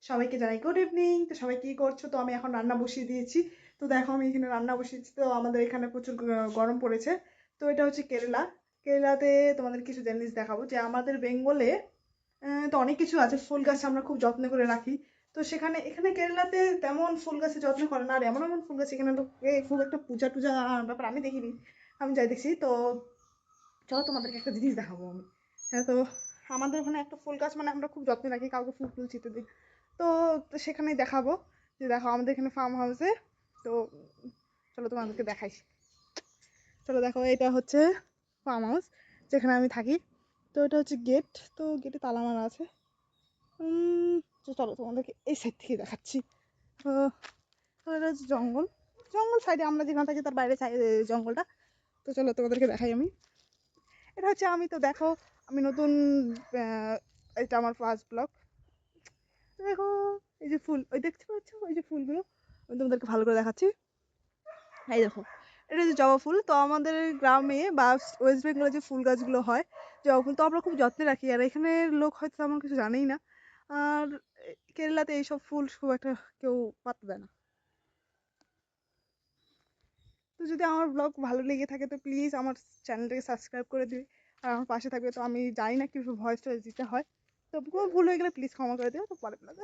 সবাইকে জানাই good evening. তো সবাই কি করছো? তো আমি এখন রান্না বসিয়ে দিয়েছি। তো দেখো আমি এখানে রান্না বসিয়েছি। তো আমাদের এখানে প্রচুর গরম পড়েছে। তো এটা হচ্ছে কেরালা। কেরালাতে তোমাদের কিছু জিনিস দেখাবো যে আমাদের বেঙ্গলে তো অনেক কিছু আছে। ফুল গাছ আমরা খুব যত্ন করে রাখি। তো এখানে কেরালাতে তেমন ফুল গাছের যত্ন করে না। আর এমন এমন ফুল গাছ এখানে লোকে খুব একটা পূজা টুজা ব্যাপার আমি দেখিনি। আমি যাই দেখছি। তো চলো তোমাদেরকে একটা জিনিস দেখাবো আমি। হ্যাঁ, তো আমাদের ওখানে একটা ফুল গাছ মানে আমরা খুব যত্নে রাখি, কাউকে ফুল ফুল ছিটে দিই। তো তো সেখানেই দেখাবো যে দেখো আমাদের এখানে ফার্ম হাউসে। তো চলো তোমাদেরকে দেখাই। চলো দেখো এটা হচ্ছে ফার্ম হাউস যেখানে আমি থাকি। তো এটা হচ্ছে গেট। তো গেটে তালা মারা আছে। তো চলো তোমাদেরকে এই সাইড থেকে দেখাচ্ছি। তো তো এটা হচ্ছে জঙ্গল। জঙ্গল সাইডে আমরা যেখানে থাকি তার বাইরে জঙ্গলটা। তো চলো তোমাদেরকে দেখাই আমি। এটা হচ্ছে আমি। তো দেখো আমি নতুন আহ, এটা আমার ফার্স্ট ব্লগ। তো দেখো এই যে ফুল, ওই দেখতে পাচ্ছ ওই যে ফুলগুলো, আমি তোমাদেরকে ভালো করে দেখাচ্ছি। এই দেখো এটা যে জবা ফুল। তো আমাদের গ্রামে বা ওয়েস্ট বেঙ্গলে যে ফুল গাছগুলো হয়, জবা ফুল, তো আমরা খুব যত্নে রাখি। আর এখানে লোক হয়তো তেমন কিছু জানেই না। আর কেরালাতে এইসব ফুল খুব একটা কেউ পাত্তা দেয় না। তো যদি আমার ব্লগ ভালো লেগে থাকে তো প্লিজ আমার চ্যানেলটাকে সাবস্ক্রাইব করে দিবে আর আমার পাশে থাকবে। তো আমি জানি না কীভাবে ভয়েস টয়েস দিতে হয়। তো কোনো ভুল হয়ে গেলে প্লিজ ক্ষমা করে দিও। তো পরে ব্লগ